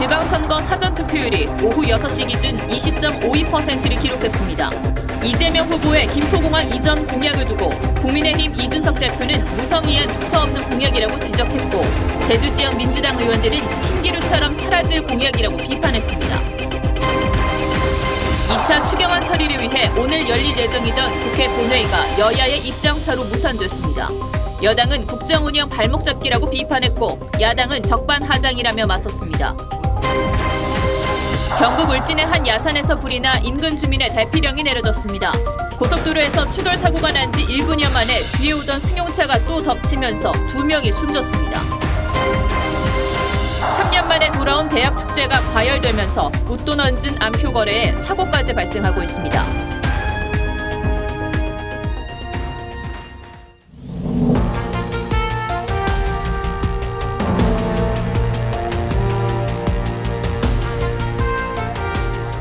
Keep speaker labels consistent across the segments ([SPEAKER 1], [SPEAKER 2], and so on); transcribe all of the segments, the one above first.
[SPEAKER 1] 지방선거 사전투표율이 오후 6시 기준 20.52%를 기록했습니다. 이재명 후보의 김포공항 이전 공약을 두고 국민의힘 이준석 대표는 무성의한 두서없는 공약이라고 지적했고 제주 지역 민주당 의원들은 신기루처럼 사라질 공약이라고 비판했습니다. 2차 추경안 처리를 위해 오늘 열릴 예정이던 국회 본회의가 여야의 입장차로 무산됐습니다. 여당은 국정운영 발목 잡기라고 비판했고 야당은 적반하장이라며 맞섰습니다. 경북 울진의 한 야산에서 불이 나 인근 주민의 대피령이 내려졌습니다. 고속도로에서 추돌 사고가 난 지 1분여 만에 뒤에 오던 승용차가 또 덮치면서 2명이 숨졌습니다. 3년 만에 돌아온 대학 축제가 과열되면서 웃돈 얹은 암표 거래에 사고까지 발생하고 있습니다.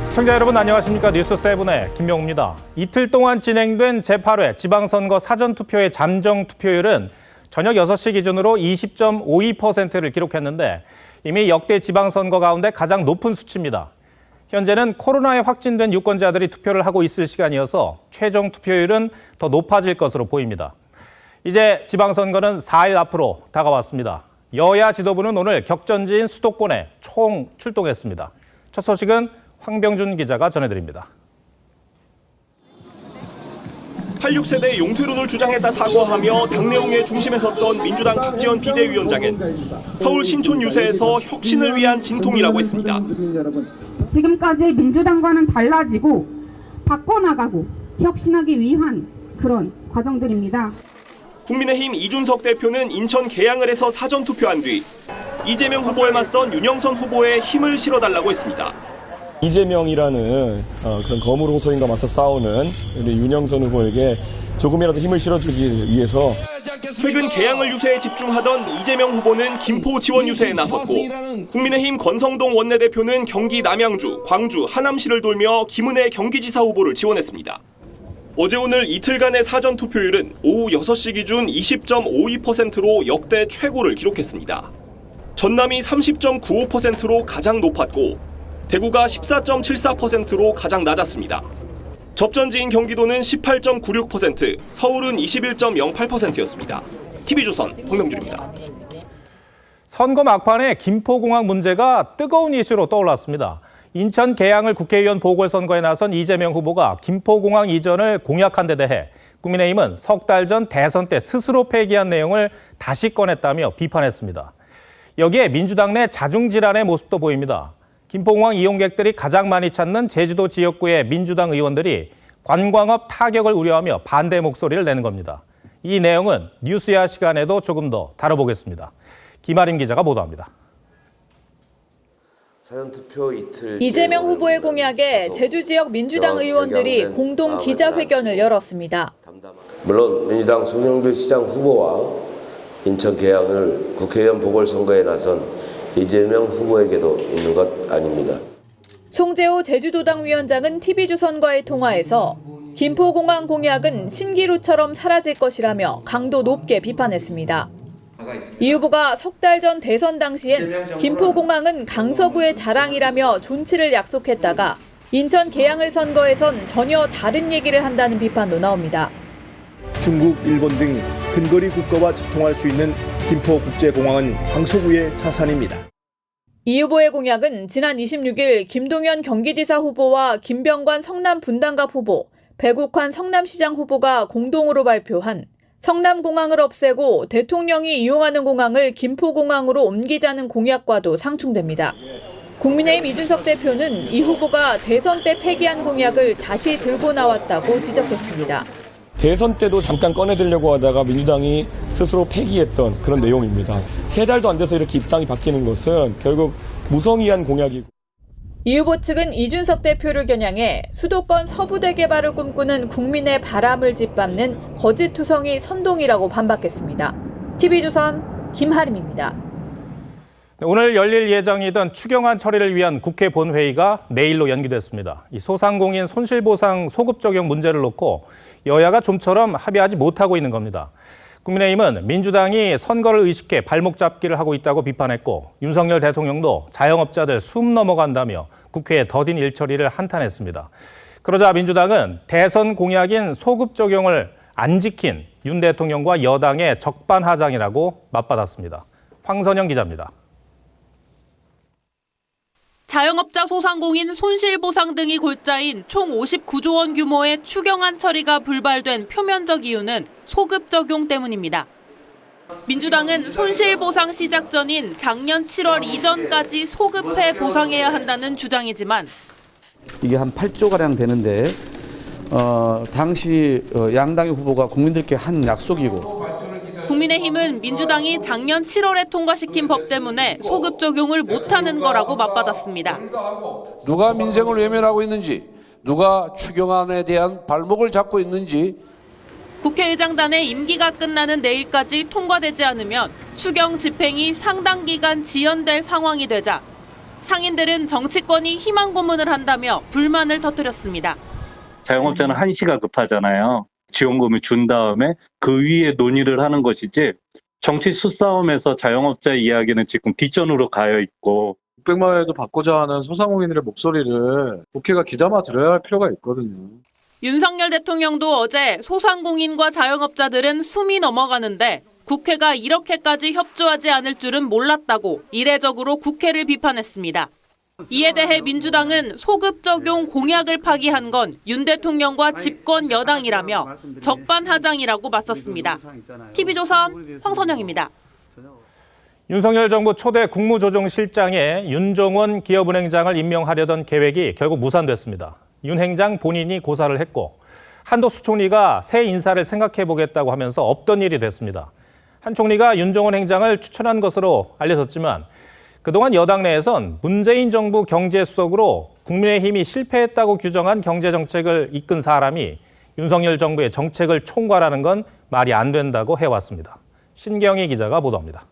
[SPEAKER 2] 시청자 여러분 안녕하십니까? 뉴스7의 김명우입니다. 이틀 동안 진행된 제8회 지방선거 사전투표의 잠정 투표율은 저녁 6시 기준으로 20.52%를 기록했는데 이미 역대 지방선거 가운데 가장 높은 수치입니다. 현재는 코로나에 확진된 유권자들이 투표를 하고 있을 시간이어서 최종 투표율은 더 높아질 것으로 보입니다. 이제 지방선거는 4일 앞으로 다가왔습니다. 여야 지도부는 오늘 격전지인 수도권에 총 출동했습니다. 첫 소식은 황병준 기자가 전해드립니다.
[SPEAKER 3] 86세대 용퇴론을 주장했다 사과하며 당내용의 중심에 섰던 민주당 박지원 비대위원장은 서울 신촌 유세에서 혁신을 위한 진통이라고 했습니다.
[SPEAKER 4] 지금까지 민주당과는 달라지고 바꿔나가고 혁신하기 위한 그런 과정들입니다.
[SPEAKER 3] 국민의힘 이준석 대표는 인천 계양을 해서 사전투표한 뒤 이재명 후보에 맞선 윤영선 후보에 힘을 실어달라고 했습니다.
[SPEAKER 5] 이재명이라는 그런 거물 호소인과 맞서 싸우는 우리 윤영선 후보에게 조금이라도 힘을 실어주기 위해서
[SPEAKER 3] 최근 계양을 유세에 집중하던 이재명 후보는 김포 지원 유세에 나섰고 국민의힘 권성동 원내대표는 경기 남양주, 광주, 하남시를 돌며 김은혜 경기지사 후보를 지원했습니다. 어제 오늘 이틀간의 사전투표율은 오후 6시 기준 20.52%로 역대 최고를 기록했습니다. 전남이 30.95%로 가장 높았고 대구가 14.74%로 가장 낮았습니다. 접전지인 경기도는 18.96%, 서울은 21.08%였습니다. TV조선 황명준입니다.
[SPEAKER 2] 선거 막판에 김포공항 문제가 뜨거운 이슈로 떠올랐습니다. 인천 계양을 국회의원 보궐선거에 나선 이재명 후보가 김포공항 이전을 공약한 데 대해 국민의힘은 석 달 전 대선 때 스스로 폐기한 내용을 다시 꺼냈다며 비판했습니다. 여기에 민주당 내 자중질환의 모습도 보입니다. 김포공항 이용객들이 가장 많이 찾는 제주도 지역구의 민주당 의원들이 관광업 타격을 우려하며 반대 목소리를 내는 겁니다. 이 내용은 뉴스야 시간에도 조금 더 다뤄보겠습니다. 김아림 기자가 보도합니다.
[SPEAKER 1] 이재명 후보의 공약에 제주 지역 민주당 의원들이 공동 기자회견을 열었습니다.
[SPEAKER 6] 물론 민주당 송영길 시장 후보와 인천 계양을 국회의원 보궐선거에 나선 이재명 후보에게도 있는 것 아닙니다.
[SPEAKER 1] 송재호 제주도당 위원장은 TV조선과의 통화에서 김포공항 공약은 신기루처럼 사라질 것이라며 강도 높게 비판했습니다. 이 후보가 석 달 전 대선 당시엔 김포공항은 강서구의 자랑이라며 존치를 약속했다가 인천 계양을 선거에선 전혀 다른 얘기를 한다는 비판도 나옵니다.
[SPEAKER 7] 중국, 일본 등 근거리 국가와 직통할 수 있는 김포국제공항은 강서구의 자산입니다.
[SPEAKER 1] 이 후보의 공약은 지난 26일 김동연 경기지사 후보와 김병관 성남 분당갑 후보, 배국환 성남시장 후보가 공동으로 발표한 성남공항을 없애고 대통령이 이용하는 공항을 김포공항으로 옮기자는 공약과도 상충됩니다. 국민의힘 이준석 대표는 이 후보가 대선 때 폐기한 공약을 다시 들고 나왔다고 지적했습니다.
[SPEAKER 5] 대선 때도 잠깐 꺼내들려고 하다가 민주당이 스스로 폐기했던 그런 내용입니다. 3달도 안 돼서 이렇게 입장이 바뀌는 것은 결국 무성의한 공약이고.
[SPEAKER 1] 이 후보 측은 이준석 대표를 겨냥해 수도권 서부대 개발을 꿈꾸는 국민의 바람을 짓밟는 거짓투성이 선동이라고 반박했습니다. TV조선 김하림입니다.
[SPEAKER 2] 오늘 열릴 예정이던 추경안 처리를 위한 국회 본회의가 내일로 연기됐습니다. 이 소상공인 손실보상 소급 적용 문제를 놓고 여야가 좀처럼 합의하지 못하고 있는 겁니다. 국민의힘은 민주당이 선거를 의식해 발목 잡기를 하고 있다고 비판했고 윤석열 대통령도 자영업자들 숨 넘어간다며 국회에 더딘 일처리를 한탄했습니다. 그러자 민주당은 대선 공약인 소급 적용을 안 지킨 윤 대통령과 여당의 적반하장이라고 맞받았습니다. 황선영 기자입니다.
[SPEAKER 8] 자영업자 소상공인 손실보상 등이 골자인 총 59조 원 규모의 추경안 처리가 불발된 표면적 이유는 소급 적용 때문입니다. 민주당은 손실보상 시작 전인 작년 7월 이전까지 소급해 보상해야 한다는 주장이지만
[SPEAKER 9] 이게 한 8조가량 되는데 당시 양당의 후보가 국민들께 한 약속이고
[SPEAKER 8] 국민의힘은 민주당이 작년 7월에 통과시킨 법 때문에 소급 적용을 못하는 거라고 맞받았습니다.
[SPEAKER 10] 누가 민생을 외면하고 있는지, 누가 추경안에 대한 발목을 잡고 있는지.
[SPEAKER 8] 국회의장단의 임기가 끝나는 내일까지 통과되지 않으면 추경 집행이 상당 기간 지연될 상황이 되자 상인들은 정치권이 희망 고문을 한다며 불만을 터뜨렸습니다.
[SPEAKER 11] 자영업자는 한시가 급하잖아요. 지원금을 준 다음에 그 위에 논의를 하는 것이지 정치 수싸움에서 자영업자 이야기는 지금 뒷전으로 가여 있고
[SPEAKER 12] 600만 원에도 받고자 하는 소상공인들의 목소리를 국회가 귀담아 들어야 할 필요가 있거든요.
[SPEAKER 8] 윤석열 대통령도 어제 소상공인과 자영업자들은 숨이 넘어가는데 국회가 이렇게까지 협조하지 않을 줄은 몰랐다고 이례적으로 국회를 비판했습니다. 이에 대해 민주당은 소급 적용 공약을 파기한 건 윤 대통령과 집권 여당이라며 적반하장이라고 맞섰습니다. TV조선 황선영입니다.
[SPEAKER 2] 윤석열 정부 초대 국무조정실장에 윤종원 기업은행장을 임명하려던 계획이 결국 무산됐습니다. 윤 행장 본인이 고사를 했고 한덕수 총리가 새 인사를 생각해보겠다고 하면서 없던 일이 됐습니다. 한 총리가 윤종원 행장을 추천한 것으로 알려졌지만 그동안 여당 내에선 문재인 정부 경제수석으로 국민의힘이 실패했다고 규정한 경제정책을 이끈 사람이 윤석열 정부의 정책을 총괄하는 건 말이 안 된다고 해왔습니다. 신경희 기자가 보도합니다.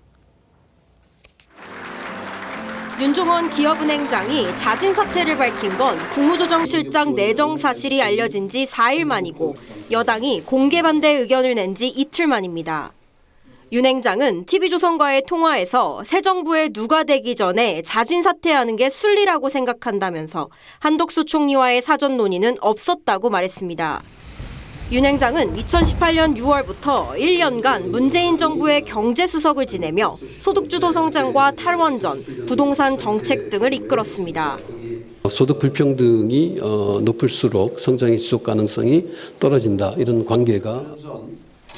[SPEAKER 13] 윤종원 기업은행장이 자진 사퇴를 밝힌 건 국무조정실장 내정 사실이 알려진 지 4일 만이고 여당이 공개 반대 의견을 낸 지 이틀 만입니다. 윤 행장은 TV조선과의 통화에서 새 정부에 누가 되기 전에 자진 사퇴하는 게 순리라고 생각한다면서 한덕수 총리와의 사전 논의는 없었다고 말했습니다. 윤 행장은 2018년 6월부터 1년간 문재인 정부의 경제수석을 지내며 소득주도 성장과 탈원전, 부동산 정책 등을 이끌었습니다.
[SPEAKER 14] 소득 불평등이 높을수록 성장의 지속 가능성이 떨어진다. 이런 관계가.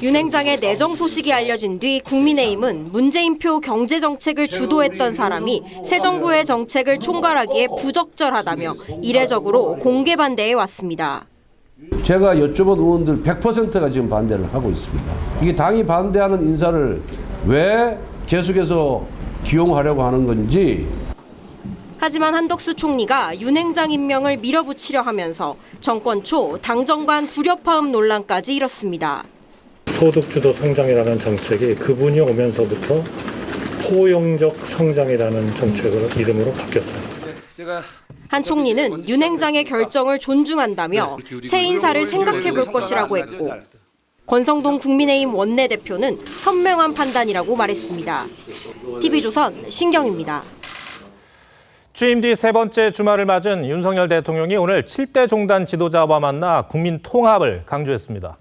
[SPEAKER 13] 윤 행장의 내정 소식이 알려진 뒤 국민의힘은 문재인표 경제정책을 주도했던 사람이 새 정부의 정책을 총괄하기에 부적절하다며 이례적으로 공개 반대해 왔습니다.
[SPEAKER 10] 제가 여쭤본 의원들 100%가 지금 반대를 하고 있습니다. 이게 당이 반대하는 인사를 왜 계속해서 기용하려고 하는 건지.
[SPEAKER 13] 하지만 한덕수 총리가 윤 행장 임명을 밀어붙이려 하면서 정권 초 당정 간 불협화음 논란까지 일었습니다.
[SPEAKER 15] 소득주도 성장이라는 정책이 그분이 오면서부터 포용적 성장이라는 정책으로 이름으로 바뀌었어요.
[SPEAKER 13] 한 총리는 윤 행장의 결정을 존중한다며 새 인사를 생각해 볼 것이라고 했고 권성동 국민의힘 원내대표는 현명한 판단이라고 말했습니다. TV조선 신경입니다.
[SPEAKER 2] 취임 뒤 세 번째 주말을 맞은 윤석열 대통령이 오늘 7대 종단 지도자와 만나 국민 통합을 강조했습니다.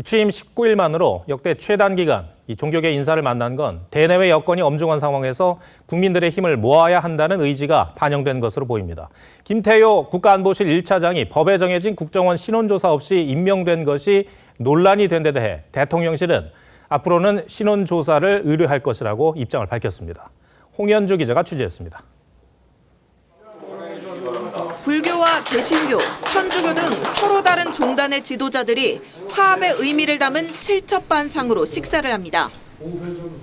[SPEAKER 2] 취임 19일 만으로 역대 최단 기간 이 종교계 인사를 만난 건 대내외 여건이 엄중한 상황에서 국민들의 힘을 모아야 한다는 의지가 반영된 것으로 보입니다. 김태효 국가안보실 1차장이 법에 정해진 국정원 신원조사 없이 임명된 것이 논란이 된 데 대해 대통령실은 앞으로는 신원조사를 의뢰할 것이라고 입장을 밝혔습니다. 홍현주 기자가 취재했습니다.
[SPEAKER 16] 불교와 개신교, 천주교 등 서로 다른 종단의 지도자들이 화합의 의미를 담은 칠첩반상으로 식사를 합니다.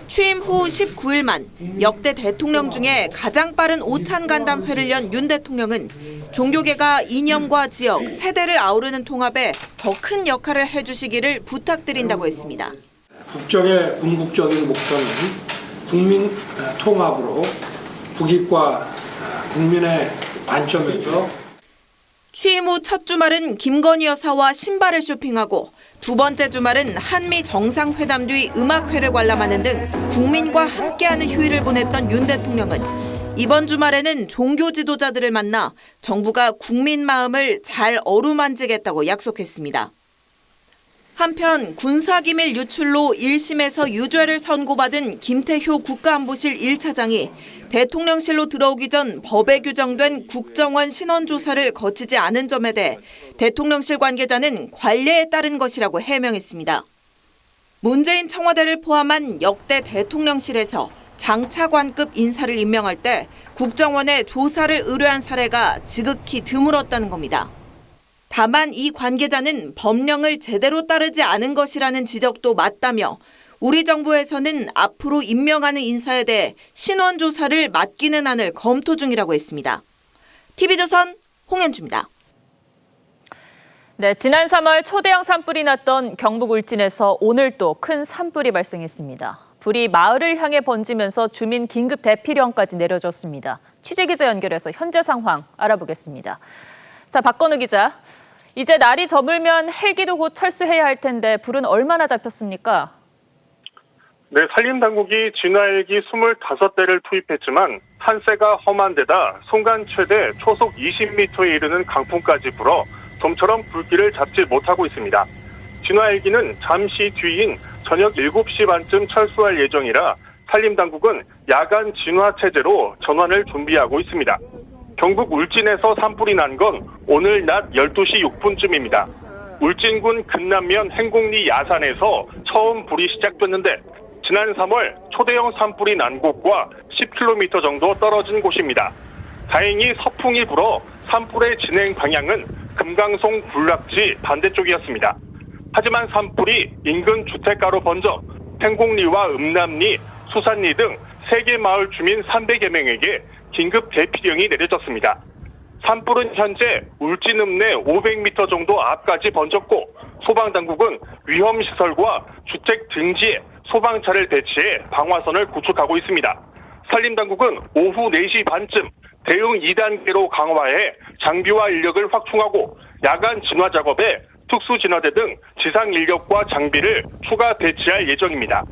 [SPEAKER 16] 취임 후 19일 만 역대 대통령 중에 가장 빠른 오찬 간담회를 연 윤 대통령은 종교계가 이념과 지역, 세대를 아우르는 통합에 더 큰 역할을 해주시기를 부탁드린다고 했습니다.
[SPEAKER 17] 국정의 궁극적인 목표는 국민 통합으로 국익과 국민의 관점에서
[SPEAKER 16] 취임 후 첫 주말은 김건희 여사와 신발을 쇼핑하고 두 번째 주말은 한미 정상회담 뒤 음악회를 관람하는 등 국민과 함께하는 휴일을 보냈던 윤 대통령은 이번 주말에는 종교 지도자들을 만나 정부가 국민 마음을 잘 어루만지겠다고 약속했습니다. 한편 군사기밀 유출로 1심에서 유죄를 선고받은 김태효 국가안보실 1차장이 대통령실로 들어오기 전 법에 규정된 국정원 신원조사를 거치지 않은 점에 대해 대통령실 관계자는 관례에 따른 것이라고 해명했습니다. 문재인 청와대를 포함한 역대 대통령실에서 장차관급 인사를 임명할 때 국정원에 조사를 의뢰한 사례가 지극히 드물었다는 겁니다. 다만 이 관계자는 법령을 제대로 따르지 않은 것이라는 지적도 맞다며 우리 정부에서는 앞으로 임명하는 인사에 대해 신원조사를 맡기는 안을 검토 중이라고 했습니다. TV조선 홍현주입니다.
[SPEAKER 1] 네, 지난 3월 초대형 산불이 났던 경북 울진에서 오늘 또 큰 산불이 발생했습니다. 불이 마을을 향해 번지면서 주민 긴급 대피령까지 내려졌습니다. 취재기자 연결해서 현재 상황 알아보겠습니다. 자, 박건우 기자. 이제 날이 저물면 헬기도 곧 철수해야 할 텐데 불은 얼마나 잡혔습니까?
[SPEAKER 18] 네, 산림당국이 진화헬기 25대를 투입했지만 한세가 험한 데다 순간 최대 초속 20m에 이르는 강풍까지 불어 좀처럼 불길을 잡지 못하고 있습니다. 진화헬기는 잠시 뒤인 저녁 7시 반쯤 철수할 예정이라 산림당국은 야간 진화 체제로 전환을 준비하고 있습니다. 경북 울진에서 산불이 난 건 오늘 낮 12시 6분쯤입니다. 울진군 근남면 행곡리 야산에서 처음 불이 시작됐는데 지난 3월 초대형 산불이 난 곳과 10km 정도 떨어진 곳입니다. 다행히 서풍이 불어 산불의 진행 방향은 금강송 군락지 반대쪽이었습니다. 하지만 산불이 인근 주택가로 번져 행곡리와 음남리, 수산리 등 3개 마을 주민 300여 명에게 긴급 대피령이 내려졌습니다. 산불은 현재 울진읍 내 500m 정도 앞까지 번졌고 소방당국은 위험시설과 주택 등지에 소방차를 배치해 방화선을 구축하고 있습니다. 산림당국은 오후 4시 반쯤 대응 2단계로 강화해 장비와 인력을 확충하고 야간 진화 작업에 특수진화대 등 지상 인력과 장비를 추가 배치할 예정입니다.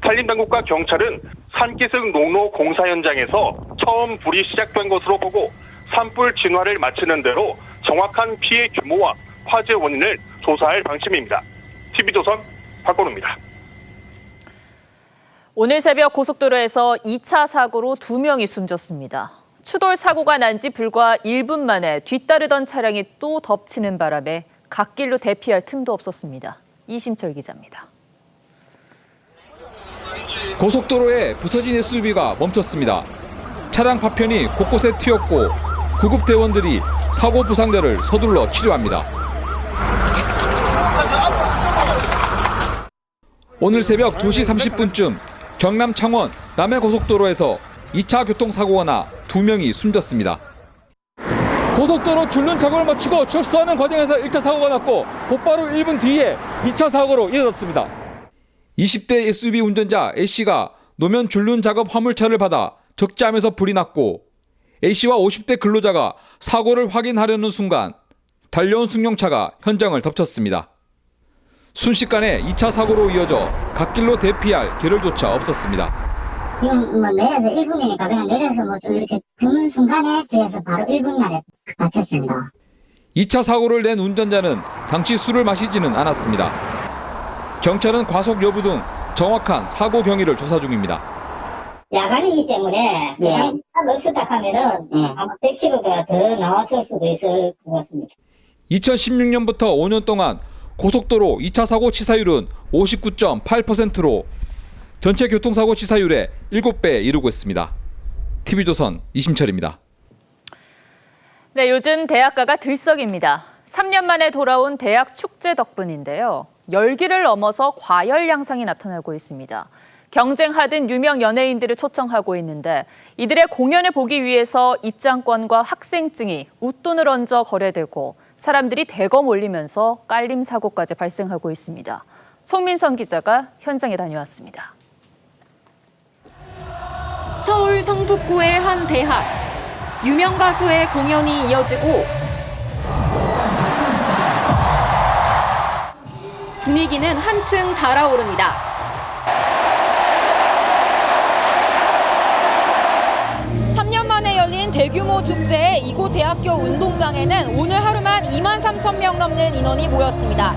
[SPEAKER 18] 산림당국과 경찰은 산기슭 농로 공사 현장에서 처음 불이 시작된 것으로 보고 산불 진화를 마치는 대로 정확한 피해 규모와 화재 원인을 조사할 방침입니다. TV조선 박건우입니다.
[SPEAKER 1] 오늘 새벽 고속도로에서 2차 사고로 2명이 숨졌습니다. 추돌 사고가 난 지 불과 1분 만에 뒤따르던 차량이 또 덮치는 바람에 갓길로 대피할 틈도 없었습니다. 이심철 기자입니다.
[SPEAKER 19] 고속도로에 부서진 SUV가 멈췄습니다. 차량 파편이 곳곳에 튀었고 구급대원들이 사고 부상자를 서둘러 치료합니다. 오늘 새벽 2시 30분쯤 경남 창원 남해고속도로에서 2차 교통사고가 나 2명이 숨졌습니다. 고속도로 줄눈 작업을 마치고 철수하는 과정에서 1차 사고가 났고 곧바로 1분 뒤에 2차 사고로 이어졌습니다. 20대 SUV 운전자 A씨가 노면 줄눈 작업 화물차를 받아 적재하면서 불이 났고 A씨와 50대 근로자가 사고를 확인하려는 순간 달려온 승용차가 현장을 덮쳤습니다. 순식간에 2차 사고로 이어져 갓길로 대피할 겨를조차 없었습니다.
[SPEAKER 20] 지금 내려서 1분이니까 그냥 내려서 좀 이렇게 부는 순간에 뒤에서 바로 1분 만에 다쳤습니다.
[SPEAKER 19] 2차 사고를 낸 운전자는 당시 술을 마시지는 않았습니다. 경찰은 과속 여부 등 정확한 사고 경위를 조사 중입니다.
[SPEAKER 20] 야간이기 때문에 없었다 하면은 아마 100km 더 나왔을 수도 있을 것 같습니다.
[SPEAKER 19] 2016년부터 5년 동안 고속도로 2차 사고 치사율은 59.8%로 전체 교통사고 치사율의 7배에 이르고 있습니다. TV조선 이심철입니다.
[SPEAKER 1] 네, 요즘 대학가가 들썩입니다. 3년 만에 돌아온 대학 축제 덕분인데요. 열기를 넘어서 과열 양상이 나타나고 있습니다. 경쟁하듯 유명 연예인들을 초청하고 있는데 이들의 공연을 보기 위해서 입장권과 학생증이 웃돈을 얹어 거래되고 사람들이 대거 몰리면서 깔림 사고까지 발생하고 있습니다. 송민선 기자가 현장에 다녀왔습니다.
[SPEAKER 21] 서울 성북구의 한 대학. 유명 가수의 공연이 이어지고
[SPEAKER 13] 분위기는 한층 달아오릅니다. 만에 열린 대규모 축제에 이곳 대학교 운동장에는 오늘 하루만 23,000명 넘는 인원이 모였습니다.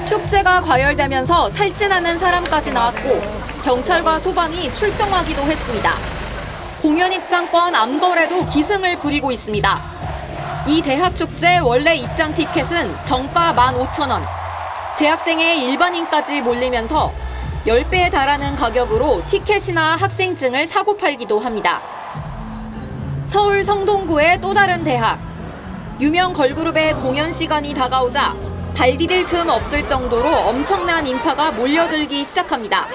[SPEAKER 13] 축제가 과열되면서 탈진하는 사람까지 나왔고 경찰과 소방이 출동하기도 했습니다. 공연 입장권 암거래도 기승을 부리고 있습니다. 이 대학 축제 원래 입장 티켓은 정가 15,000원, 재학생의 일반인까지 몰리면서 10배에 달하는 가격으로 티켓이나 학생증을 사고 팔기도 합니다. 서울 성동구의 또 다른 대학. 유명 걸그룹의 공연 시간이 다가오자 발 디딜 틈 없을 정도로 엄청난 인파가 몰려들기 시작합니다.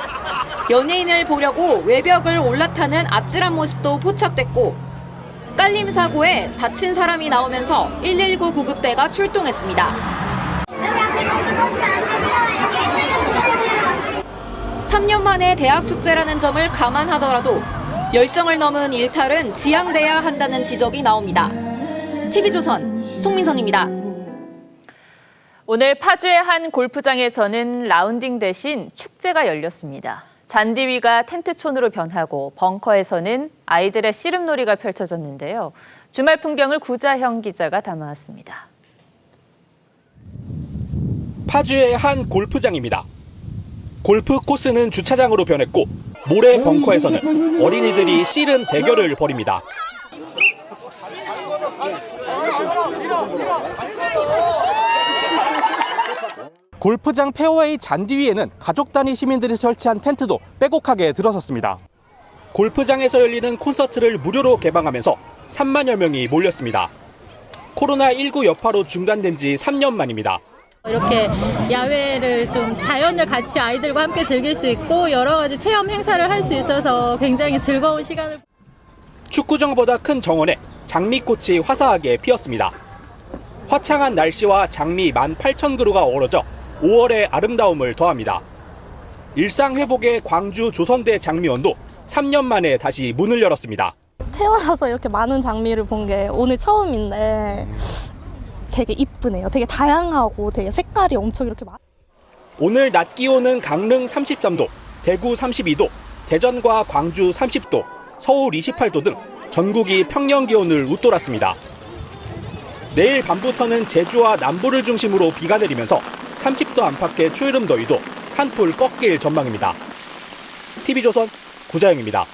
[SPEAKER 13] 연예인을 보려고 외벽을 올라타는 아찔한 모습도 포착됐고 깔림 사고에 다친 사람이 나오면서 119 구급대가 출동했습니다. 3년 만에 대학 축제라는 점을 감안하더라도 열정을 넘은 일탈은 지양돼야 한다는 지적이 나옵니다. TV조선 송민선입니다.
[SPEAKER 1] 오늘 파주의 한 골프장에서는 라운딩 대신 축제가 열렸습니다. 잔디 위가 텐트촌으로 변하고 벙커에서는 아이들의 씨름놀이가 펼쳐졌는데요. 주말 풍경을 구자형 기자가 담아왔습니다.
[SPEAKER 21] 파주의 한 골프장입니다. 골프 코스는 주차장으로 변했고 모래 벙커에서는 어린이들이 씨름 대결을 벌입니다. 골프장 페어웨이 잔디 위에는 가족 단위 시민들이 설치한 텐트도 빼곡하게 들어섰습니다. 골프장에서 열리는 콘서트를 무료로 개방하면서 3만여 명이 몰렸습니다. 코로나19 여파로 중단된 지 3년 만입니다.
[SPEAKER 22] 이렇게 야외를 좀 자연을 같이 아이들과 함께 즐길 수 있고 여러 가지 체험 행사를 할 수 있어서 굉장히 즐거운 시간을.
[SPEAKER 21] 축구장보다 큰 정원에 장미꽃이 화사하게 피었습니다. 화창한 날씨와 장미 18,000그루가 어우러져 5월의 아름다움을 더합니다. 일상 회복의 광주 조선대 장미원도 3년 만에 다시 문을 열었습니다.
[SPEAKER 23] 태어나서 이렇게 많은 장미를 본 게 오늘 처음인데 되게 이쁘네요. 되게 다양하고 되게 색깔이 엄청 이렇게 많아요.
[SPEAKER 21] 오늘 낮 기온은 강릉 33도, 대구 32도, 대전과 광주 30도, 서울 28도 등 전국이 평년 기온을 웃돌았습니다. 내일 밤부터는 제주와 남부를 중심으로 비가 내리면서 30도 안팎의 초여름 더위도 한풀 꺾일 전망입니다. TV조선 구자영입니다.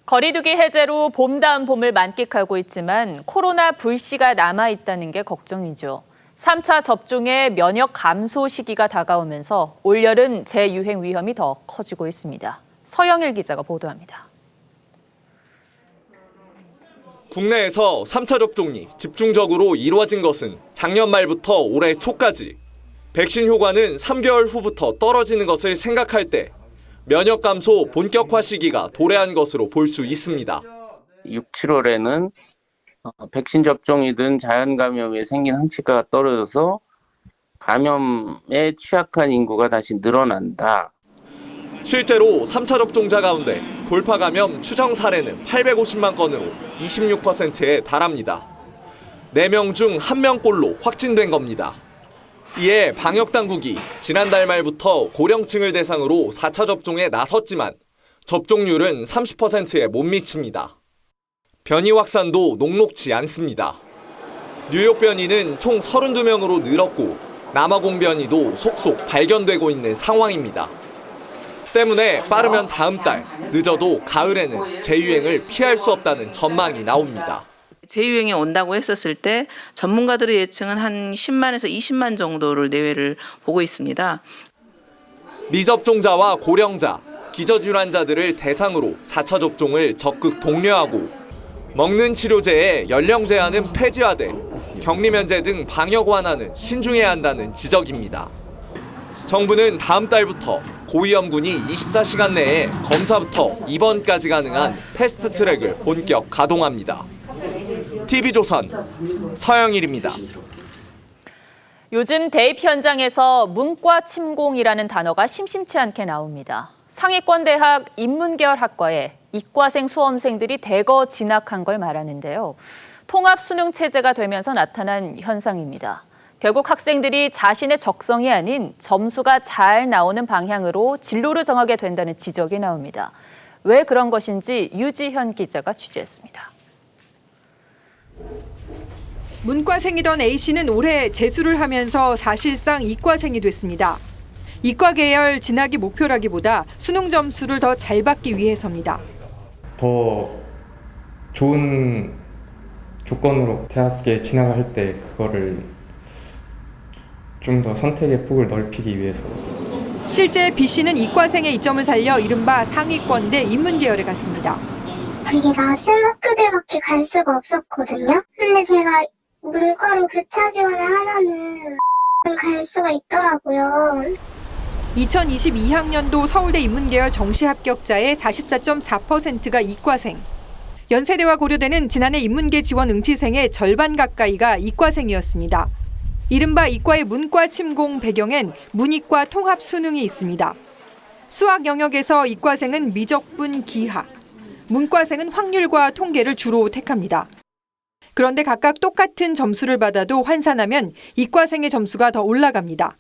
[SPEAKER 1] 거리두기 해제로 봄다운 봄을 만끽하고 있지만 코로나 불씨가 남아있다는 게 걱정이죠. 3차 접종의 면역 감소 시기가 다가오면서 올여름 재유행 위험이 더 커지고 있습니다. 서영일 기자가 보도합니다.
[SPEAKER 24] 국내에서 3차 접종이 집중적으로 이루어진 것은 작년 말부터 올해 초까지. 백신 효과는 3개월 후부터 떨어지는 것을 생각할 때 면역 감소 본격화 시기가 도래한 것으로 볼 수 있습니다.
[SPEAKER 25] 6, 7월에는 백신 접종이든 자연 감염에 생긴 항체가가 떨어져서 감염에 취약한 인구가 다시 늘어난다.
[SPEAKER 24] 실제로 3차 접종자 가운데 돌파 감염 추정 사례는 850만 건으로 26%에 달합니다. 4명 중 1명꼴로 확진된 겁니다. 이에 방역당국이 지난달 말부터 고령층을 대상으로 4차 접종에 나섰지만 접종률은 30%에 못 미칩니다. 변이 확산도 녹록지 않습니다. 뉴욕 변이는 총 32명으로 늘었고 남아공 변이도 속속 발견되고 있는 상황입니다. 때문에 빠르면 다음 달, 늦어도 가을에는 재유행을 피할 수 없다는 전망이 나옵니다.
[SPEAKER 26] 재유행이 온다고 했었을 때 전문가들의 예측은 한 10만에서 20만 정도를 내외를 보고 있습니다.
[SPEAKER 24] 미접종자와 고령자, 기저질환자들을 대상으로 4차 접종을 적극 독려하고 먹는 치료제의 연령 제한은 폐지화돼 격리 면제 등 방역 완화는 신중해야 한다는 지적입니다. 정부는 다음 달부터 고위험군이 24시간 내에 검사부터 입원까지 가능한 패스트트랙을 본격 가동합니다. TV조선 서영일입니다.
[SPEAKER 1] 요즘 대입 현장에서 문과 침공이라는 단어가 심심치 않게 나옵니다. 상위권 대학 인문계열 학과에 이과생 수험생들이 대거 진학한 걸 말하는데요. 통합 수능 체제가 되면서 나타난 현상입니다. 결국 학생들이 자신의 적성이 아닌 점수가 잘 나오는 방향으로 진로를 정하게 된다는 지적이 나옵니다. 왜 그런 것인지 유지현 기자가 취재했습니다.
[SPEAKER 3] 문과생이던 A씨는 올해 재수를 하면서 사실상 이과생이 됐습니다. 이과 계열 진학이 목표라기보다 수능 점수를 더 잘 받기 위해서입니다.
[SPEAKER 4] 더 좋은 조건으로 대학에 진학할 때 그거를 좀 더 선택의 폭을 넓히기 위해서.
[SPEAKER 3] 실제 B씨는 이과생의 이점을 살려 이른바 상위권대 인문계열에 갔습니다.
[SPEAKER 5] 되게 낮은 학교들밖에 갈 수가 없었거든요. 근데 제가 문과로 교차 지원을 하면은 갈 수가 있더라고요.
[SPEAKER 3] 2022학년도 서울대 인문계열 정시 합격자의 44.4%가 이과생. 연세대와 고려대는 지난해 인문계 지원 응시생의 절반 가까이가 이과생이었습니다. 이른바 이과의 문과 침공 배경엔 문이과 통합 수능이 있습니다. 수학 영역에서 이과생은 미적분 기하, 문과생은 확률과 통계를 주로 택합니다. 그런데 각각 똑같은 점수를 받아도 환산하면 이과생의 점수가 더 올라갑니다.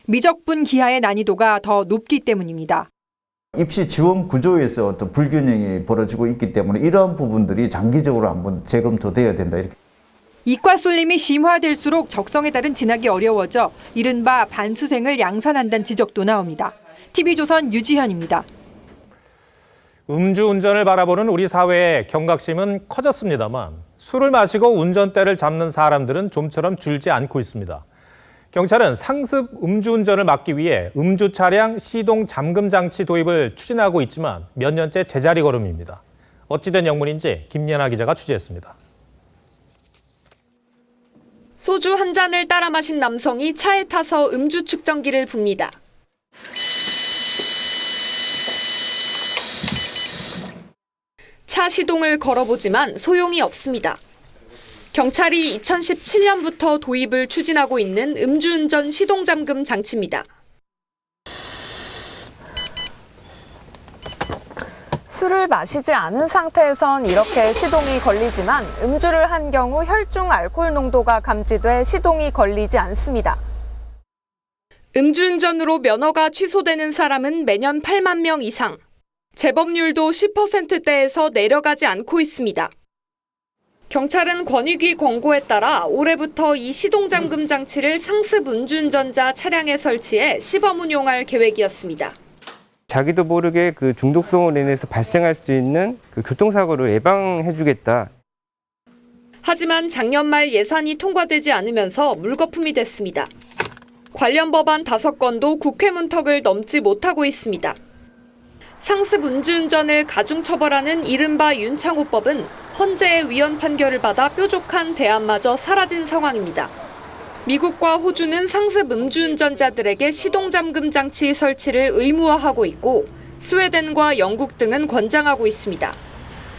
[SPEAKER 3] 미적분 기하의 난이도가 더 높기 때문입니다.
[SPEAKER 6] 입시 지원 구조에서 어떤 불균형이 벌어지고 있기 때문에 이러한 부분들이 장기적으로 한번 재검토돼야 된다. 이렇게.
[SPEAKER 3] 이과 쏠림이 심화될수록 적성에 따른 진학이 어려워져 이른바 반수생을 양산한다는 지적도 나옵니다. TV조선 유지현입니다.
[SPEAKER 2] 음주운전을 바라보는 우리 사회의 경각심은 커졌습니다만 술을 마시고 운전대를 잡는 사람들은 좀처럼 줄지 않고 있습니다. 경찰은 상습 음주운전을 막기 위해 음주 차량 시동 잠금 장치 도입을 추진하고 있지만 몇 년째 제자리 걸음입니다. 어찌된 영문인지 김연아 기자가 취재했습니다.
[SPEAKER 7] 소주 한 잔을 따라 마신 남성이 차에 타서 음주 측정기를 붑니다. 차 시동을 걸어보지만 소용이 없습니다. 경찰이 2017년부터 도입을 추진하고 있는 음주운전 시동잠금 장치입니다.
[SPEAKER 9] 술을 마시지 않은 상태에선 이렇게 시동이 걸리지만 음주를 한 경우 혈중 알코올 농도가 감지돼 시동이 걸리지 않습니다.
[SPEAKER 7] 음주운전으로 면허가 취소되는 사람은 매년 8만 명 이상. 재범률도 10%대에서 내려가지 않고 있습니다. 경찰은 권익위 권고에 따라 올해부터 이 시동잠금 장치를 상습 음주운전자 차량에 설치해 시범 운용할 계획이었습니다.
[SPEAKER 27] 자기도 모르게 그 중독성으로 인해서 발생할 수 있는 그 교통사고를 예방해주겠다.
[SPEAKER 7] 하지만 작년 말 예산이 통과되지 않으면서 물거품이 됐습니다. 관련 법안 5건도 국회 문턱을 넘지 못하고 있습니다. 상습 음주운전을 가중처벌하는 이른바 윤창호법은 헌재의 위헌 판결을 받아 뾰족한 대안마저 사라진 상황입니다. 미국과 호주는 상습 음주운전자들에게 시동잠금 장치 설치를 의무화하고 있고 스웨덴과 영국 등은 권장하고 있습니다.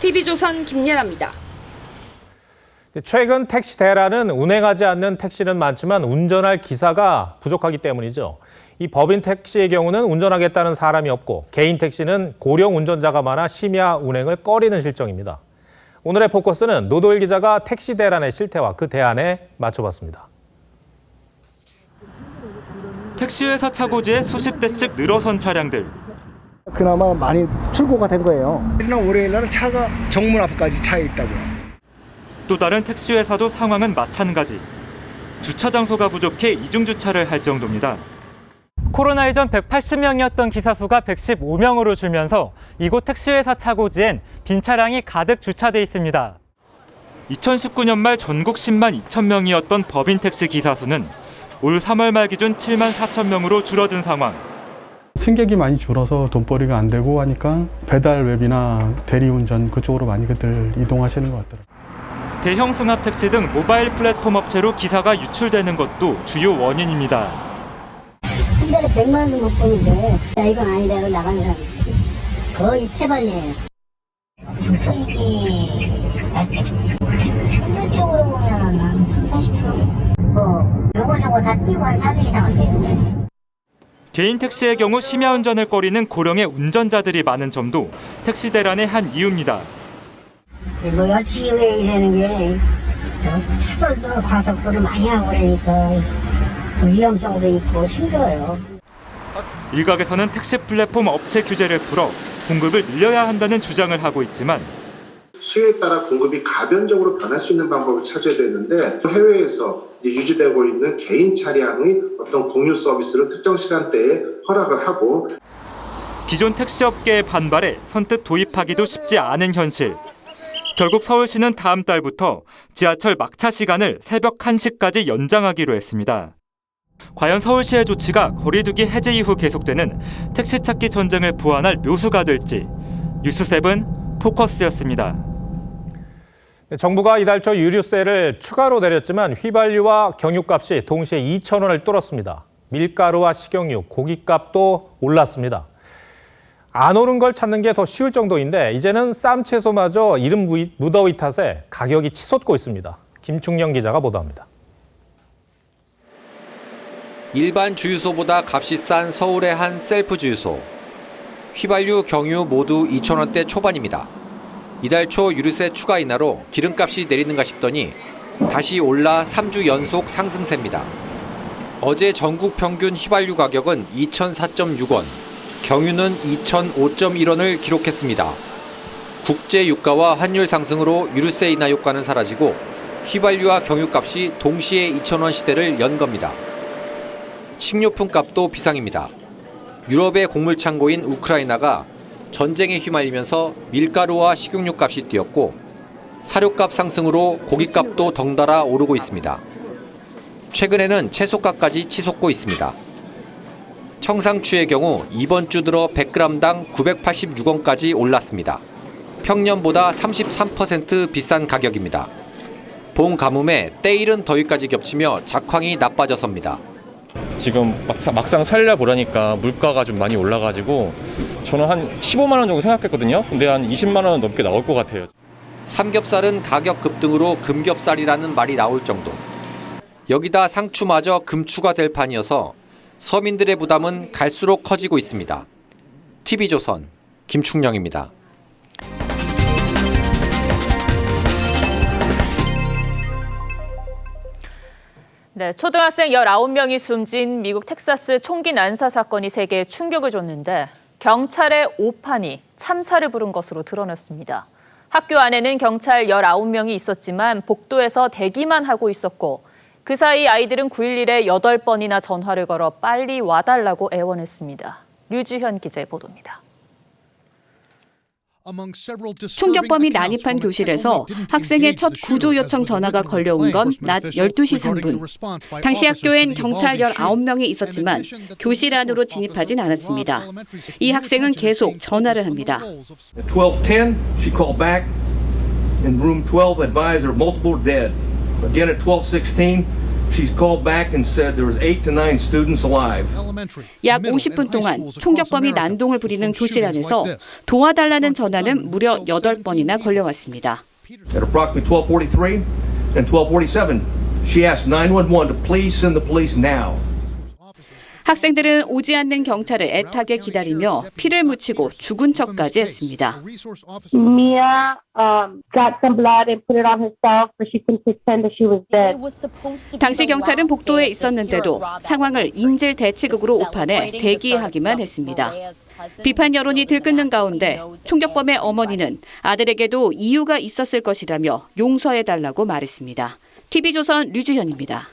[SPEAKER 7] TV조선 김예나입니다.
[SPEAKER 2] 최근 택시 대란은 운행하지 않는 택시는 많지만 운전할 기사가 부족하기 때문이죠. 이 법인 택시의 경우는 운전하겠다는 사람이 없고 개인 택시는 고령 운전자가 많아 심야 운행을 꺼리는 실정입니다. 오늘의 포커스는 노도일 기자가 택시 대란의 실태와 그 대안에 맞춰봤습니다.
[SPEAKER 28] 택시회사 차고지에 수십 대씩 늘어선 차량들.
[SPEAKER 29] 그나마 많이 출고가 된 거예요. 월요일 날은 차가 정문 앞까지 차에 있다고요.
[SPEAKER 28] 또 다른 택시회사도 상황은 마찬가지. 주차 장소가 부족해 이중주차를 할 정도입니다.
[SPEAKER 30] 코로나 이전 180명이었던 기사 수가 115명으로 줄면서 이곳 택시회사 차고지엔 빈 차량이 가득 주차돼 있습니다.
[SPEAKER 28] 2019년 말 전국 10만 2천 명이었던 법인 택시 기사 수는 올 3월 말 기준 7만 4천 명으로 줄어든 상황.
[SPEAKER 31] 승객이 많이 줄어서 돈벌이가 안 되고 하니까 배달 웹이나 대리운전 그쪽으로 많이들 이동하시는 것 같더라고요.
[SPEAKER 28] 대형 승합 택시 등 모바일 플랫폼 업체로 기사가 유출되는 것도 주요 원인입니다.
[SPEAKER 20] 한 달에 100만 원도 못 버는데 이건 아니다 이거 나가는 사람 거의 태반이에요. 수익이 낮죠. 평균적으로 보면 한 30-40%. 뭐 요거 다 띄고 한 4주 이상은 돼요.
[SPEAKER 28] 개인 택시의 경우 심야 운전을 꺼리는 고령의 운전자들이 많은 점도 택시 대란의 한 이유입니다.
[SPEAKER 20] 뭐 여치 이후에 이러는 게 차들도 과속도를 많이 하고 그러니까 위험성도 있고 힘들어요.
[SPEAKER 28] 일각에서는 택시 플랫폼 업체 규제를 풀어 공급을 늘려야 한다는 주장을 하고 있지만
[SPEAKER 8] 수요에 따라 공급이 가변적으로 변할 수 있는 방법을 찾아야 되는데 해외에서 유지되고 있는 개인 차량의 어떤 공유 서비스를 특정 시간대에 허락을 하고
[SPEAKER 28] 기존 택시업계의 반발에 선뜻 도입하기도 쉽지 않은 현실. 결국 서울시는 다음 달부터 지하철 막차 시간을 새벽 1시까지 연장하기로 했습니다. 과연 서울시의 조치가 거리두기 해제 이후 계속되는 택시 찾기 전쟁을 보완할 묘수가 될지 뉴스7 포커스였습니다.
[SPEAKER 2] 정부가 이달 초 유류세를 추가로 내렸지만 휘발유와 경유값이 동시에 2,000원을 뚫었습니다. 밀가루와 식용유, 고깃값도 올랐습니다. 안 오른 걸 찾는 게 더 쉬울 정도인데 이제는 쌈 채소마저 이른 무더위 탓에 가격이 치솟고 있습니다. 김충영 기자가 보도합니다.
[SPEAKER 10] 일반 주유소보다 값이 싼 서울의 한 셀프 주유소. 휘발유, 경유 모두 2,000원대 초반입니다. 이달 초 유류세 추가 인하로 기름값이 내리는가 싶더니 다시 올라 3주 연속 상승세입니다. 어제 전국 평균 휘발유 가격은 2,004.6원, 경유는 2,005.1원을 기록했습니다. 국제 유가와 환율 상승으로 유류세 인하 효과는 사라지고 휘발유와 경유값이 동시에 2,000원 시대를 연 겁니다. 식료품 값도 비상입니다. 유럽의 곡물 창고인 우크라이나가 전쟁에 휘말리면서 밀가루와 식용유 값이 뛰었고 사료값 상승으로 고깃값도 덩달아 오르고 있습니다. 최근에는 채소값까지 치솟고 있습니다. 청상추의 경우 이번 주 들어 100g당 986원까지 올랐습니다. 평년보다 33% 비싼 가격입니다. 봄 가뭄에 때이른 더위까지 겹치며 작황이 나빠져서입니다.
[SPEAKER 11] 지금 막상 살려보려니까 물가가 좀 많이 올라가지고 저는 한 15만 원 정도 생각했거든요. 근데 한 20만 원 넘게 나올 것 같아요.
[SPEAKER 10] 삼겹살은 가격 급등으로 금겹살이라는 말이 나올 정도. 여기다 상추마저 금추가 될 판이어서 서민들의 부담은 갈수록 커지고 있습니다. TV조선 김충영입니다.
[SPEAKER 1] 네, 초등학생 19명이 숨진 미국 텍사스 총기 난사 사건이 세계에 충격을 줬는데 경찰의 오판이 참사를 부른 것으로 드러났습니다. 학교 안에는 경찰 19명이 있었지만 복도에서 대기만 하고 있었고 그 사이 아이들은 911에 8번이나 전화를 걸어 빨리 와달라고 애원했습니다. 류지현 기자의 보도입니다.
[SPEAKER 12] 총격범이 난입한 교실에서 학생의 첫 구조 요청 전화가 걸려온 건 낮 12시 3분. 당시 학교엔 경찰 19명이 있었지만 교실 안으로 진입하진 않았습니다. 이 학생은 계속 전화를 합니다.
[SPEAKER 13] 12:10, she called back. In room 12, advised her multiple dead. Again at 12:16, she called back and said there was 8 to 9 students alive.
[SPEAKER 12] 약 50분 동안 총격범이 난동을 부리는 교실 안에서 도와달라는 전화는 무려 8번이나 걸려왔습니다.
[SPEAKER 13] At approximately 12:43 and 12:47, she asked 911 to please send the police now.
[SPEAKER 12] 학생들은 오지 않는 경찰을 애타게 기다리며 피를 묻히고 죽은 척까지 했습니다.
[SPEAKER 14] Mia got some blood and put it on herself so she can pretend that she was dead.
[SPEAKER 12] 당시 경찰은 복도에 있었는데도 상황을 인질 대치극으로 오판해 대기하기만 했습니다. 비판 여론이 들끓는 가운데 총격범의 어머니는 아들에게도 이유가 있었을 것이라며 용서해달라고 말했습니다. TV조선 류주현입니다.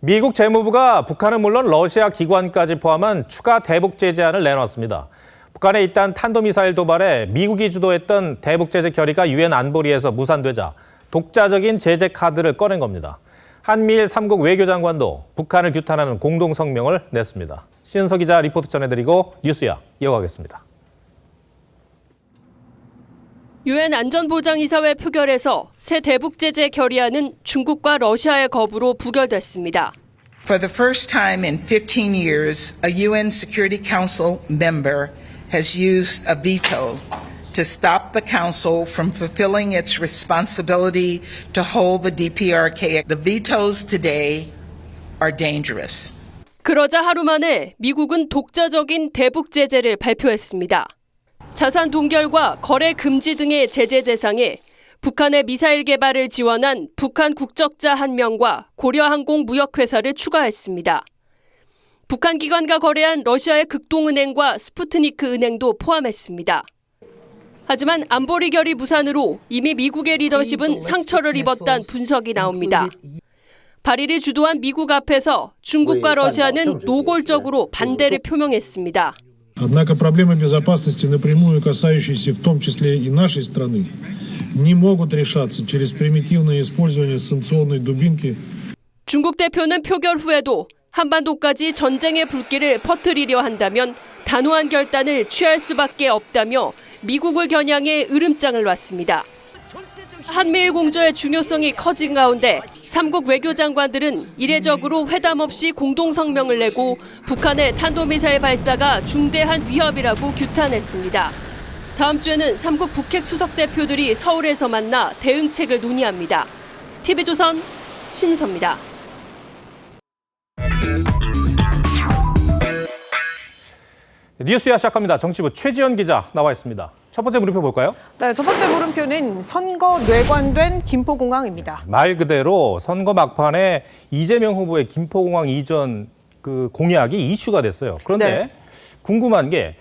[SPEAKER 2] 미국 재무부가 북한은 물론 러시아 기관까지 포함한 추가 대북 제재안을 내놨습니다. 북한의 잇따른 탄도미사일 도발에 미국이 주도했던 대북 제재 결의가 유엔 안보리에서 무산되자 독자적인 제재 카드를 꺼낸 겁니다. 한미일 3국 외교장관도 북한을 규탄하는 공동 성명을 냈습니다. 신은서 기자 리포트 전해드리고 뉴스야 이어가겠습니다.
[SPEAKER 15] 유엔 안전보장이사회 표결에서 새 대북 제재 결의안은 중국과 러시아의 거부로 부결됐습니다.
[SPEAKER 16] For the first time in 15 years, a UN Security Council member has used a veto to stop the Council from fulfilling its responsibility to hold the DPRK. The vetoes today are dangerous.
[SPEAKER 15] 그러자 하루 만에 미국은 독자적인 대북 제재를 발표했습니다. 자산 동결과 거래 금지 등의 제재 대상에 북한의 미사일 개발을 지원한 북한 국적자 1명과 고려항공 무역회사를 추가했습니다. 북한 기관과 거래한 러시아의 극동은행과 스푸트니크 은행도 포함했습니다. 하지만 안보리 결의 무산으로 이미 미국의 리더십은 상처를 입었다는 분석이 나옵니다. 발의를 주도한 미국 앞에서 중국과 러시아는 노골적으로 반대를 표명했습니다.
[SPEAKER 4] Однако проблемы безопасности, напрямую касающиеся в том числе и нашей страны, не могут решаться через примитивное использование санкционной дубинки.
[SPEAKER 15] 중국 대표는 표결 후에도 한반도까지 전쟁의 불길을 퍼뜨리려 한다면 단호한 결단을 취할 수밖에 없다며 미국을 겨냥해 으름장을 놨습니다. 한미일 공조의 중요성이 커진 가운데 3국 외교장관들은 이례적으로 회담 없이 공동성명을 내고 북한의 탄도미사일 발사가 중대한 위협이라고 규탄했습니다. 다음 주에는 3국 북핵 수석 대표들이 서울에서 만나 대응책을 논의합니다. TV조선 신서입니다.
[SPEAKER 2] 뉴스야 시작합니다. 정치부 최지연 기자 나와 있습니다. 첫 번째 물음표 볼까요?
[SPEAKER 5] 네, 첫 번째 물음표는 선거 뇌관된 김포공항입니다.
[SPEAKER 2] 말 그대로 선거 막판에 이재명 후보의 김포공항 이전 그 공약이 이슈가 됐어요. 그런데
[SPEAKER 5] 네.
[SPEAKER 2] 궁금한 게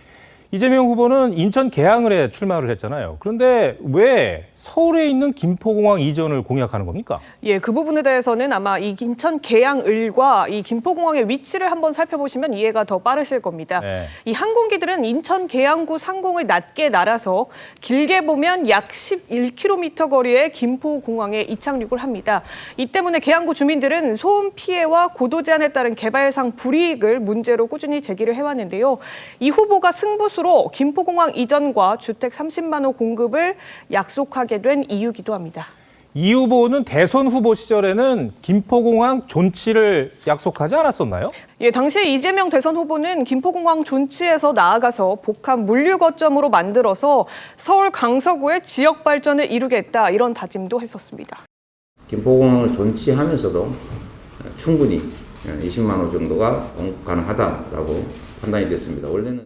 [SPEAKER 2] 이재명 후보는 인천 계양을에 출마를 했잖아요. 그런데 왜 서울에 있는 김포공항 이전을 공약하는 겁니까?
[SPEAKER 5] 예, 그 부분에 대해서는 아마 이 인천 계양을과 이 김포공항의 위치를 한번 살펴보시면 이해가 더 빠르실 겁니다.
[SPEAKER 2] 네.
[SPEAKER 5] 이 항공기들은 인천 계양구 상공을 낮게 날아서 길게 보면 약 11km 거리의 김포공항에 이착륙을 합니다. 이 때문에 계양구 주민들은 소음 피해와 고도 제한에 따른 개발상 불이익을 문제로 꾸준히 제기를 해왔는데요. 이 후보가 승부수로 김포공항 이전과 주택 30만 호 공급을 약속하게 된 이유기도 합니다.
[SPEAKER 2] 이 후보는 대선 후보 시절에는 김포공항 존치를 약속하지 않았었나요?
[SPEAKER 5] 예, 당시 이재명 대선 후보는 김포공항 존치에서 나아가서 복합 물류 거점으로 만들어서 서울 강서구의 지역 발전을 이루겠다 이런 다짐도 했었습니다.
[SPEAKER 17] 김포공항을 존치하면서도 충분히 20만 호 정도가 공급 가능하다라고 판단이 됐습니다. 원래는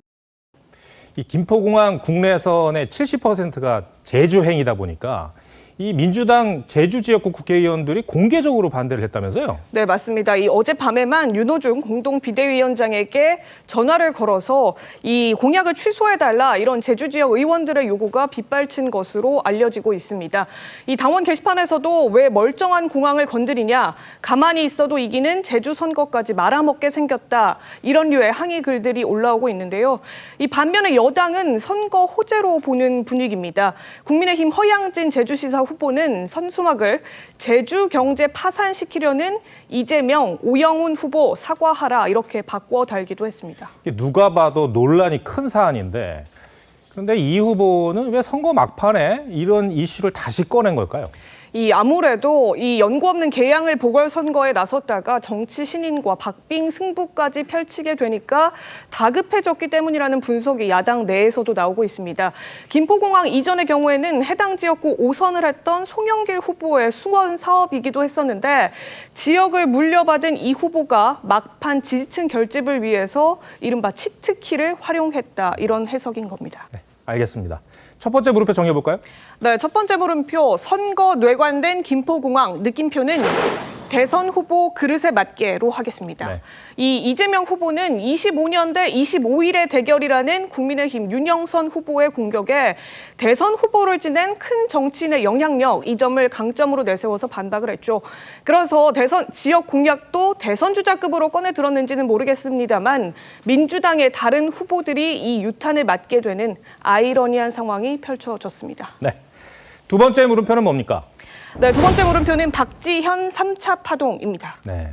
[SPEAKER 2] 이 김포공항 국내선의 70%가 제주행이다 보니까 이 민주당 제주 지역구 국회의원들이 공개적으로 반대를 했다면서요?
[SPEAKER 5] 네, 맞습니다. 이 어젯밤에만 윤호중 공동 비대위원장에게 전화를 걸어서 이 공약을 취소해달라 이런 제주 지역 의원들의 요구가 빗발친 것으로 알려지고 있습니다. 이 당원 게시판에서도 왜 멀쩡한 공항을 건드리냐, 가만히 있어도 이기는 제주 선거까지 말아먹게 생겼다 이런 류의 항의 글들이 올라오고 있는데요. 이 반면에 여당은 선거 호재로 보는 분위기입니다. 국민의힘 허양진 제주시사 후보는 선수막을 제주 경제 파산시키려는 이재명, 오영훈 후보 사과하라 이렇게 바꿔 달기도 했습니다.
[SPEAKER 2] 누가 봐도 논란이 큰 사안인데 그런데 이 후보는 왜 선거 막판에 이런 이슈를 다시 꺼낸 걸까요?
[SPEAKER 5] 이 아무래도 이 연고 없는 계양을 보궐선거에 나섰다가 정치 신인과 박빙 승부까지 펼치게 되니까 다급해졌기 때문이라는 분석이 야당 내에서도 나오고 있습니다. 김포공항 이전의 경우에는 해당 지역구 5선을 했던 송영길 후보의 수원 사업이기도 했었는데 지역을 물려받은 이 후보가 막판 지지층 결집을 위해서 이른바 치트키를 활용했다 이런 해석인 겁니다.
[SPEAKER 2] 네, 알겠습니다. 첫 번째 물음표 정해볼까요?
[SPEAKER 5] 네, 첫 번째 물음표 선거 뇌관된 김포공항 느낌표는 대선 후보 그릇에 맞게로 하겠습니다.
[SPEAKER 2] 네.
[SPEAKER 5] 이 이재명 후보는 25년 대 25일의 대결이라는 국민의힘 윤영선 후보의 공격에 대선 후보를 지낸 큰 정치인의 영향력 이 점을 강점으로 내세워서 반박을 했죠. 그래서 대선 지역 공약도 대선 주자급으로 꺼내 들었는지는 모르겠습니다만 민주당의 다른 후보들이 이 유탄을 맞게 되는 아이러니한 상황이 펼쳐졌습니다.
[SPEAKER 2] 네. 두 번째 물음표는 뭡니까?
[SPEAKER 5] 네, 두 번째 물음표는 박지현 3차 파동입니다.
[SPEAKER 2] 네.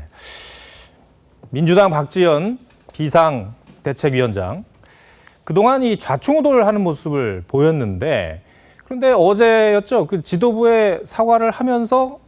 [SPEAKER 2] 민주당 박지현 비상대책위원장. 그동안 이 좌충우돌을 하는 모습을 보였는데 그런데 어제였죠. 그 지도부에 사과를 하면서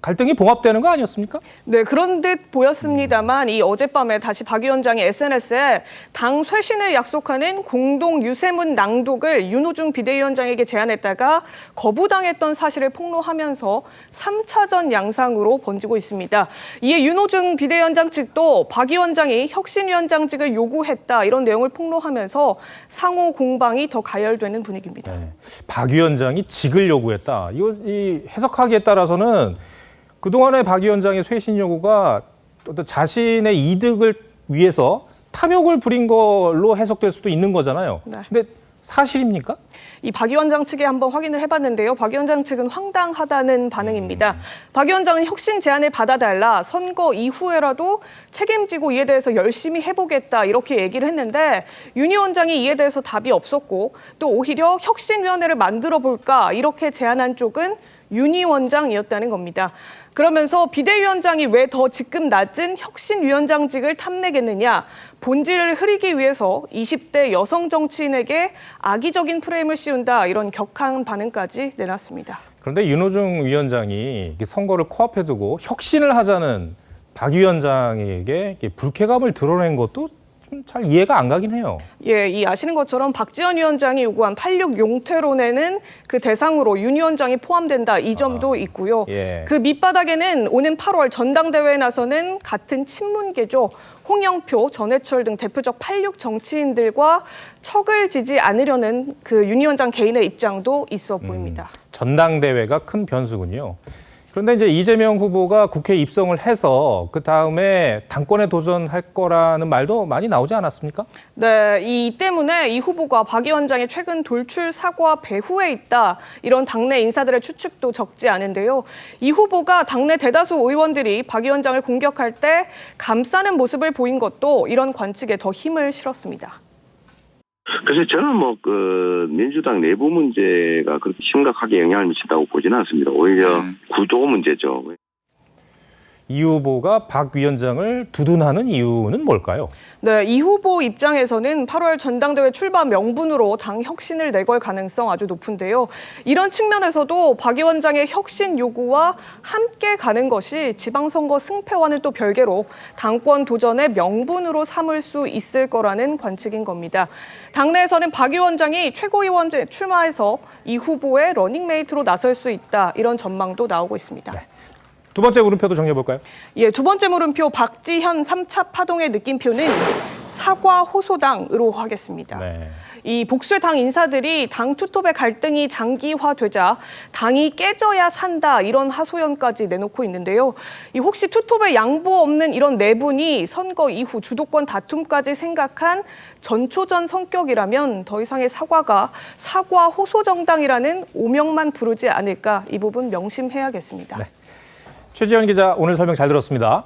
[SPEAKER 2] 갈등이 봉합되는 거 아니었습니까?
[SPEAKER 5] 네, 그런 듯 보였습니다만 이 어젯밤에 다시 박 위원장이 SNS에 당 쇄신을 약속하는 공동 유세문 낭독을 윤호중 비대위원장에게 제안했다가 거부당했던 사실을 폭로하면서 3차전 양상으로 번지고 있습니다. 이에 윤호중 비대위원장 측도 박 위원장이 혁신위원장직을 요구했다 이런 내용을 폭로하면서 상호 공방이 더 가열되는 분위기입니다.
[SPEAKER 2] 네. 박 위원장이 직을 요구했다. 이 해석하기에 따라서는 그동안의 박 위원장의 쇄신 요구가 어떤 자신의 이득을 위해서 탐욕을 부린 걸로 해석될 수도 있는 거잖아요.
[SPEAKER 5] 네.
[SPEAKER 2] 근데 사실입니까?
[SPEAKER 5] 이 박 위원장 측에 한번 확인을 해봤는데요. 박 위원장 측은 황당하다는 반응입니다. 박 위원장은 혁신 제안을 받아달라, 선거 이후에라도 책임지고 이에 대해서 열심히 해보겠다 이렇게 얘기를 했는데 윤 위원장이 이에 대해서 답이 없었고 또 오히려 혁신위원회를 만들어볼까 이렇게 제안한 쪽은 윤 위원장이었다는 겁니다. 그러면서 비대위원장이 왜 더 직급 낮은 혁신위원장직을 탐내겠느냐, 본질을 흐리기 위해서 20대 여성 정치인에게 악의적인 프레임을 씌운다 이런 격한 반응까지 내놨습니다.
[SPEAKER 2] 그런데 윤호중 위원장이 선거를 코앞에 두고 혁신을 하자는 박 위원장에게 불쾌감을 드러낸 것도 좀 잘 이해가 안 가긴 해요.
[SPEAKER 5] 예, 이 아시는 것처럼 박지원 위원장이 요구한 86 용퇴론에는 그 대상으로 윤 위원장이 포함된다 이 점도 있고요.
[SPEAKER 2] 예.
[SPEAKER 5] 그 밑바닥에는 오는 8월 전당대회에 나서는 같은 친문계죠. 홍영표, 전해철 등 대표적 86 정치인들과 척을 지지 않으려는 그 윤 위원장 개인의 입장도 있어 보입니다.
[SPEAKER 2] 전당대회가 큰 변수군요. 그런데 이제 이재명 후보가 국회에 입성을 해서 그 다음에 당권에 도전할 거라는 말도 많이 나오지 않았습니까?
[SPEAKER 5] 네, 이 때문에 이 후보가 박 위원장의 최근 돌출 사과 배후에 있다 이런 당내 인사들의 추측도 적지 않은데요. 이 후보가 당내 대다수 의원들이 박 위원장을 공격할 때 감싸는 모습을 보인 것도 이런 관측에 더 힘을 실었습니다.
[SPEAKER 3] 그래서 저는 민주당 내부 문제가 그렇게 심각하게 영향을 미친다고 보지는 않습니다. 오히려 구도 문제죠.
[SPEAKER 2] 이 후보가 박 위원장을 두둔하는 이유는 뭘까요?
[SPEAKER 5] 네, 이 후보 입장에서는 8월 전당대회 출마 명분으로 당 혁신을 내걸 가능성 아주 높은데요. 이런 측면에서도 박 위원장의 혁신 요구와 함께 가는 것이 지방선거 승패와는 또 별개로 당권 도전의 명분으로 삼을 수 있을 거라는 관측인 겁니다. 당내에서는 박 위원장이 최고위원에 출마해서 이 후보의 러닝메이트로 나설 수 있다 이런 전망도 나오고 있습니다.
[SPEAKER 2] 네. 두 번째 물음표도 정리해볼까요?
[SPEAKER 5] 예, 두 번째 물음표 박지현 3차 파동의 느낌표는 사과 호소당으로 하겠습니다.
[SPEAKER 2] 네.
[SPEAKER 5] 이 복수의 당 인사들이 당 투톱의 갈등이 장기화되자 당이 깨져야 산다 이런 하소연까지 내놓고 있는데요. 이 혹시 투톱에 양보 없는 이런 내분이 선거 이후 주도권 다툼까지 생각한 전초전 성격이라면 더 이상의 사과가 사과 호소 정당이라는 오명만 부르지 않을까 이 부분 명심해야겠습니다.
[SPEAKER 2] 네. 최지연 기자 오늘 설명 잘 들었습니다.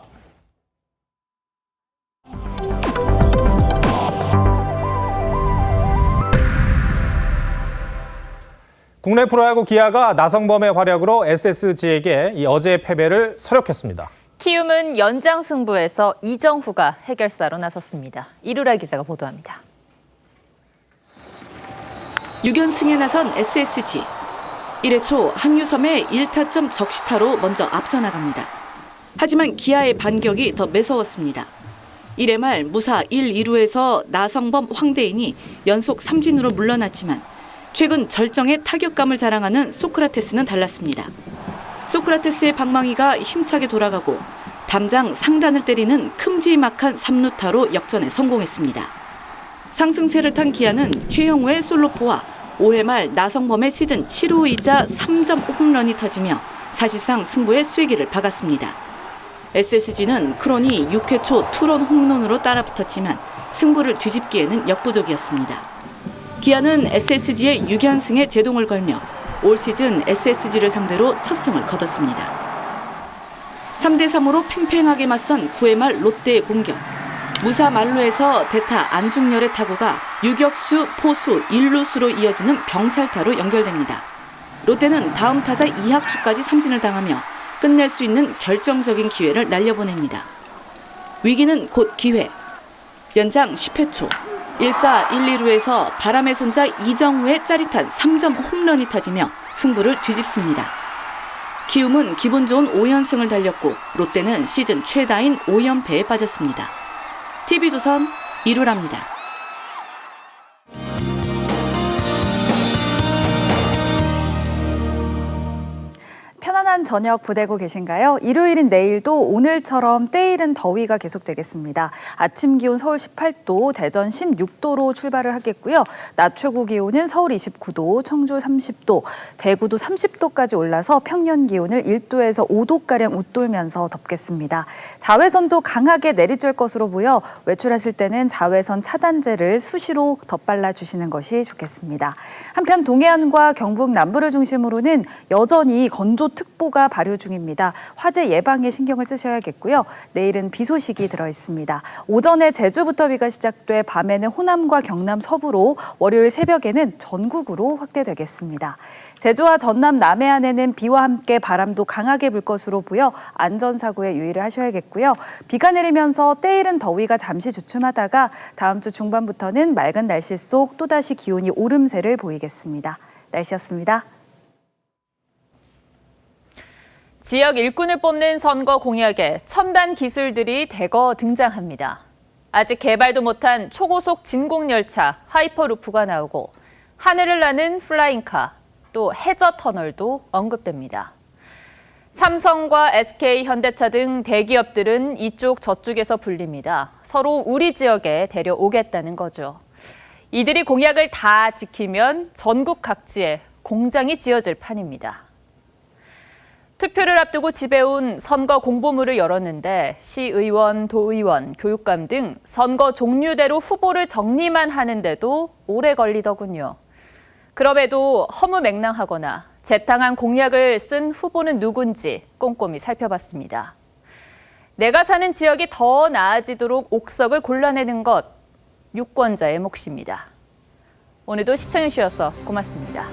[SPEAKER 2] 국내 프로야구 기아가 나성범의 활약으로 SSG에게 이 어제의 패배를 서력했습니다.
[SPEAKER 6] 키움은 연장 승부에서 이정후가 해결사로 나섰습니다. 이루라 기자가 보도합니다.
[SPEAKER 12] 6연승에 나선 SSG. 1회 초 한유섬의 1타점 적시타로 먼저 앞서 나갑니다. 하지만 기아의 반격이 더 매서웠습니다. 1회 말 무사 1, 2루에서 나성범, 황대인이 연속 삼진으로 물러났지만 최근 절정의 타격감을 자랑하는 소크라테스는 달랐습니다. 소크라테스의 방망이가 힘차게 돌아가고 담장 상단을 때리는 큼지막한 3루타로 역전에 성공했습니다. 상승세를 탄 기아는 최영우의 솔로포와 5회 말 나성범의 시즌 7호이자 3점 홈런이 터지며 사실상 승부의 쐐기를 박았습니다. SSG는 크론이 6회 초 투런 홈런으로 따라붙었지만 승부를 뒤집기에는 역부족이었습니다. 기아는 SSG의 6연승에 제동을 걸며 올 시즌 SSG를 상대로 첫 승을 거뒀습니다. 3대3으로 팽팽하게 맞선 9회 말 롯데의 공격. 무사 만루에서 대타 안중열의 타구가 유격수, 포수, 1루수로 이어지는 병살타로 연결됩니다. 롯데는 다음 타자 이학주까지 삼진을 당하며 끝낼 수 있는 결정적인 기회를 날려보냅니다. 위기는 곧 기회. 연장 10회 초 1사 1, 2루에서 바람의 손자 이정우의 짜릿한 3점 홈런이 터지며 승부를 뒤집습니다. 키움은 기분 좋은 5연승을 달렸고 롯데는 시즌 최다인 5연패에 빠졌습니다. TV조선 이루랍니다.
[SPEAKER 7] 편안한 저녁 보내고 계신가요? 일요일인 내일도 오늘처럼 때이른 더위가 계속되겠습니다. 아침 기온 서울 18도, 대전 16도로 출발을 하겠고요. 낮 최고 기온은 서울 29도, 청주 30도, 대구도 30도까지 올라서 평년 기온을 1도에서 5도가량 웃돌면서 덥겠습니다. 자외선도 강하게 내리쬐 것으로 보여 외출하실 때는 자외선 차단제를 수시로 덧발라 주시는 것이 좋겠습니다. 한편 동해안과 경북 남부를 중심으로는 여전히 건조특보가 발효 중입니다. 화재 예방에 신경을 쓰셔야겠고요. 내일은 비 소식이 들어 있습니다. 오전에 제주부터 비가 시작돼 밤에는 호남과 경남 서부로, 월요일 새벽에는 전국으로 확대되겠습니다. 제주와 전남 남해안에는 비와 함께 바람도 강하게 불 것으로 보여 안전사고에 유의를 하셔야겠고요. 비가 내리면서 때이른 더위가 잠시 주춤하다가 다음 주 중반부터는 맑은 날씨 속 또다시 기온이 오름세를 보이겠습니다. 날씨였습니다.
[SPEAKER 6] 지역 일꾼을 뽑는 선거 공약에 첨단 기술들이 대거 등장합니다. 아직 개발도 못한 초고속 진공열차 하이퍼루프가 나오고 하늘을 나는 플라잉카, 또 해저터널도 언급됩니다. 삼성과 SK, 현대차 등 대기업들은 이쪽 저쪽에서 불립니다. 서로 우리 지역에 데려오겠다는 거죠. 이들이 공약을 다 지키면 전국 각지에 공장이 지어질 판입니다. 투표를 앞두고 집에 온 선거 공보물을 열었는데 시의원, 도의원, 교육감 등 선거 종류대로 후보를 정리만 하는데도 오래 걸리더군요. 그럼에도 허무맹랑하거나 재탕한 공약을 쓴 후보는 누군지 꼼꼼히 살펴봤습니다. 내가 사는 지역이 더 나아지도록 옥석을 골라내는 것, 유권자의 몫입니다. 오늘도 시청해주셔서 고맙습니다.